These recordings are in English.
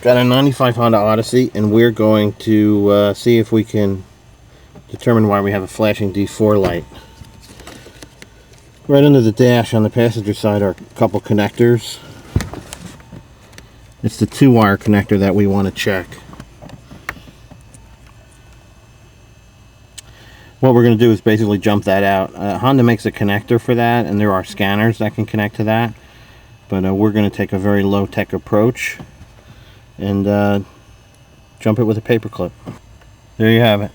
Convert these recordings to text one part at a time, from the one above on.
Got a 95 Honda Odyssey, and we're going to see if we can determine why we have a flashing D4 light. Right under the dash on the passenger side are a couple connectors. It's the 2-wire connector that we want to check. What we're going to do is basically jump that out. Honda makes a connector for that, and there are scanners that can connect to that. But we're going to take a very low-tech approach and jump it with a paper clip. There you have it.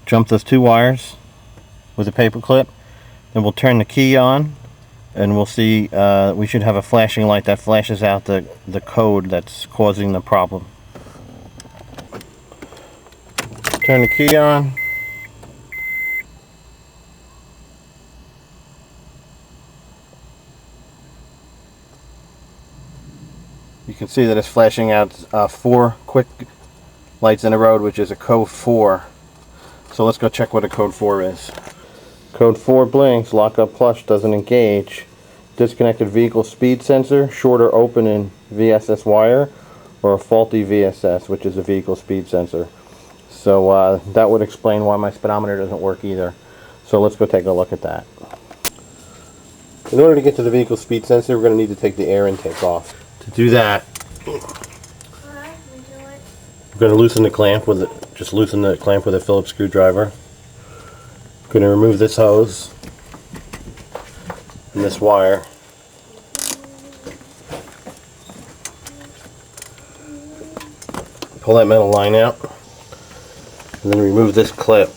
Jump those 2 wires with a paper clip. Then we'll turn the key on, and we'll see we should have a flashing light that flashes out the code that's causing the problem. Turn the key on. You can see that it's flashing out 4 quick lights in a row, which is a code 4. So let's go check what a code 4 is. Code 4 blinks, lockup clutch doesn't engage, disconnected vehicle speed sensor, short or open in VSS wire, or a faulty VSS, which is a vehicle speed sensor. So that would explain why my speedometer doesn't work either. So let's go take a look at that. In order to get to the vehicle speed sensor, we're going to need to take the air intake off. To do that, we're going to loosen the clamp with just loosen the clamp with a Phillips screwdriver. Going to remove this hose and this wire. Pull that metal line out, and then remove this clip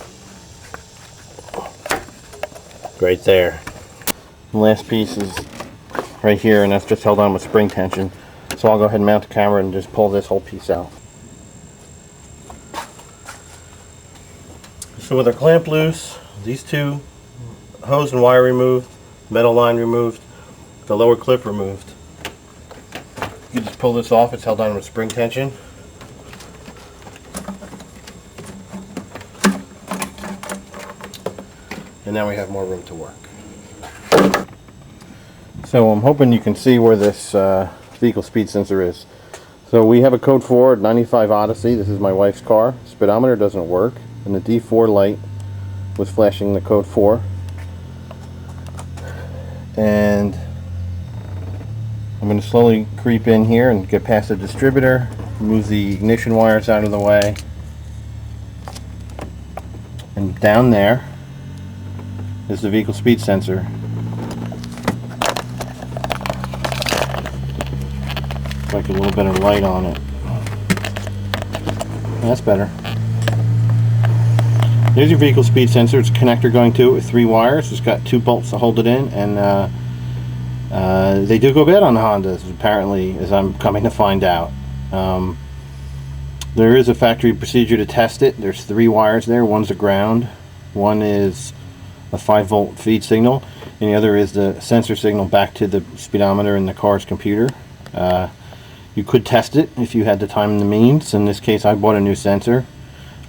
right there. The last piece is right here, and that's just held on with spring tension. So I'll go ahead and mount the camera and just pull this whole piece out. So with our clamp loose, these 2 hose and wire removed, metal line removed, the lower clip removed, you just pull this off. It's held on with spring tension. And now we have more room to work. So I'm hoping you can see where this vehicle speed sensor is. So we have a code 4 95 Odyssey. This is my wife's car. Speedometer doesn't work, and the D4 light was flashing the code 4. And I'm going to slowly creep in here and get past the distributor, move the ignition wires out of the way, and down there is the vehicle speed sensor. Like a little bit of light on it. That's better. There's your vehicle speed sensor. It's a connector going to it with 3 wires. It's got 2 bolts to hold it in, and they do go bad on the Hondas, apparently, as I'm coming to find out. There is a factory procedure to test it. There's 3 wires there. One's a ground, one is a 5-volt feed signal, and the other is the sensor signal back to the speedometer in the car's computer. You could test it if you had the time and the means. In this case, I bought a new sensor.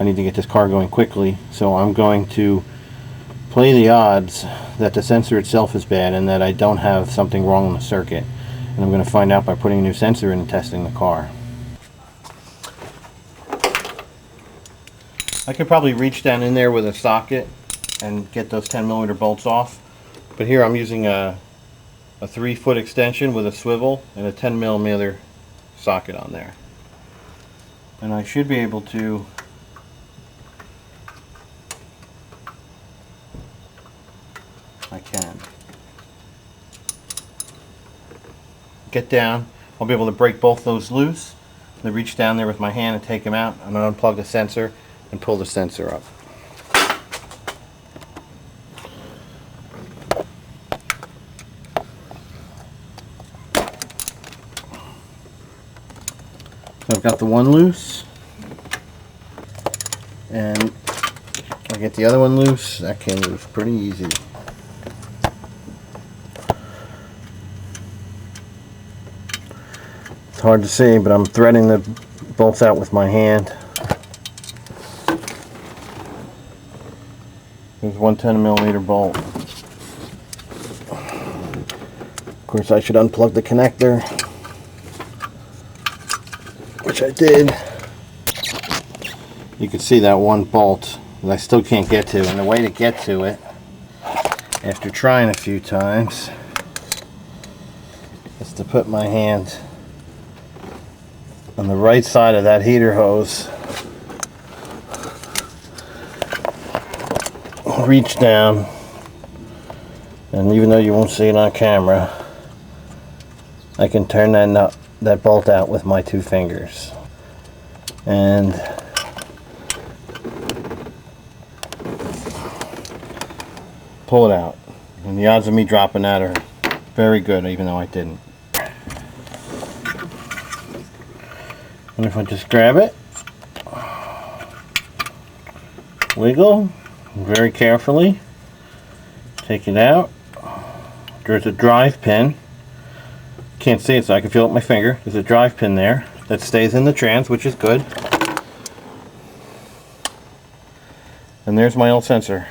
I need to get this car going quickly, so I'm going to play the odds that the sensor itself is bad and that I don't have something wrong in the circuit. And I'm going to find out by putting a new sensor in and testing the car. I could probably reach down in there with a socket and get those 10mm bolts off, but here I'm using a 3-foot extension with a swivel and a 10mm socket on there, and I should be able to get down. I'll be able to break both those loose, and reach down there with my hand and take them out. I'm going to unplug the sensor and pull the sensor up. So I've got the one loose, and I get the other one loose. That came loose pretty easy. It's hard to see, but I'm threading the bolts out with my hand. There's one 10mm bolt. Of course, I should unplug the connector. which I did, you can see that one bolt that I still can't get to, and the way to get to it, after trying a few times, is to put my hand on the right side of that heater hose, reach down, and even though you won't see it on camera, I can turn that bolt out with my 2 fingers. And pull it out. And the odds of me dropping that are very good, even though I didn't. And if I just grab it, wiggle very carefully, take it out. There's a drive pin. Can't see it, so I can feel it with my finger. There's a drive pin there that stays in the trans, which is good. And there's my old sensor.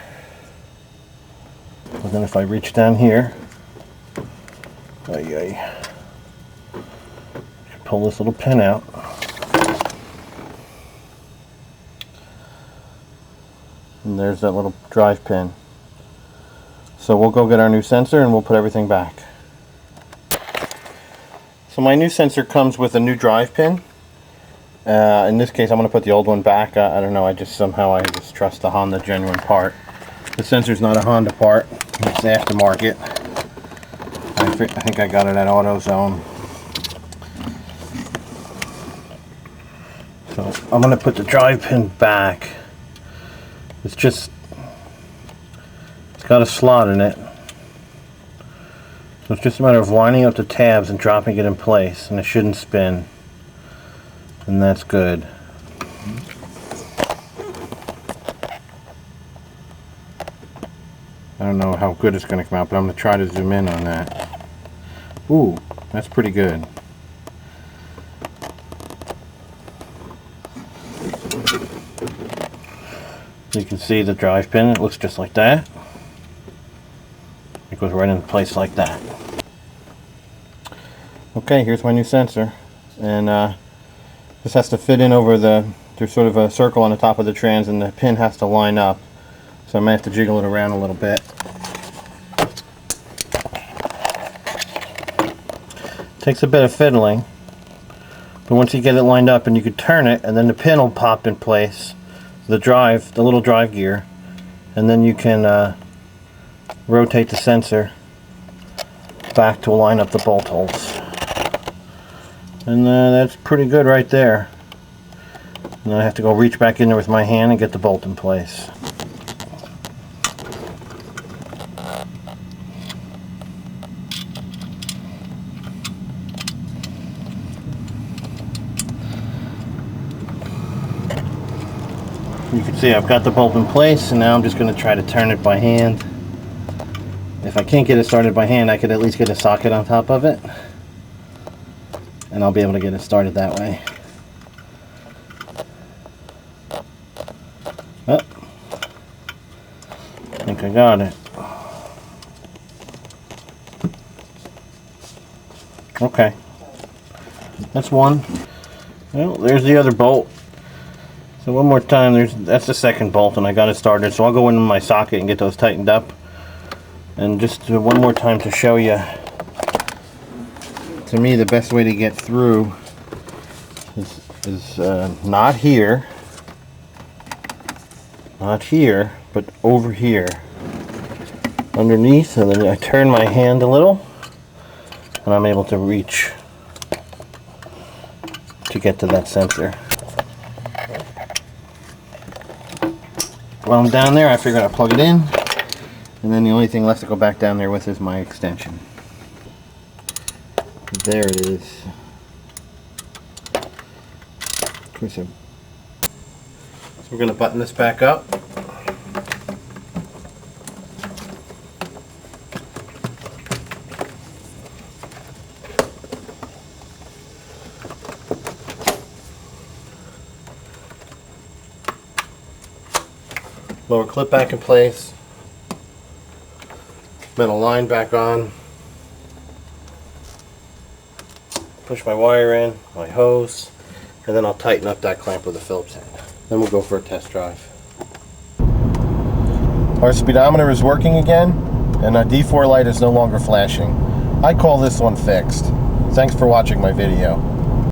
And then if I reach down here, pull this little pin out. And there's that little drive pin. So we'll go get our new sensor and we'll put everything back. So my new sensor comes with a new drive pin. In this case, I'm going to put the old one back. I don't know, I just trust the Honda genuine part. The sensor's not a Honda part, it's aftermarket. I think I got it at AutoZone. So I'm going to put the drive pin back. It's got a slot in it. So it's just a matter of lining up the tabs and dropping it in place, and it shouldn't spin. And that's good. I don't know how good it's going to come out, but I'm going to try to zoom in on that. Ooh, that's pretty good. You can see the drive pin, it looks just like that. It goes right in place like that. Okay, here's my new sensor. And this has to fit in over there's sort of a circle on the top of the trans, and the pin has to line up. So I might have to jiggle it around a little bit. Takes a bit of fiddling, but once you get it lined up, and you can turn it, and then the pin will pop in place, the little drive gear, and then you can rotate the sensor back to line up the bolt holes. And that's pretty good right there. And then I have to go reach back in there with my hand and get the bolt in place. You can see I've got the bolt in place, and now I'm just going to try to turn it by hand. If I can't get it started by hand, I could at least get a socket on top of it, and I'll be able to get it started that way. Oh, I think I got it. Okay, that's one. Well, there's the other bolt. So one more time, that's the second bolt, and I got it started. So I'll go into my socket and get those tightened up. And just one more time to show you, to me the best way to get through is not here, but over here, underneath, and then I turn my hand a little, and I'm able to reach to get to that sensor. While I'm down there, I figured I'd plug it in, and then the only thing left to go back down there with is my extension. There it is. So we're going to button this back up. Lower clip back in place. Metal line back on. Push my wire in, my hose. and then I'll tighten up that clamp with a Phillips head. Then we'll go for a test drive. Our speedometer is working again, and our D4 light is no longer flashing. I call this one fixed. Thanks for watching my video.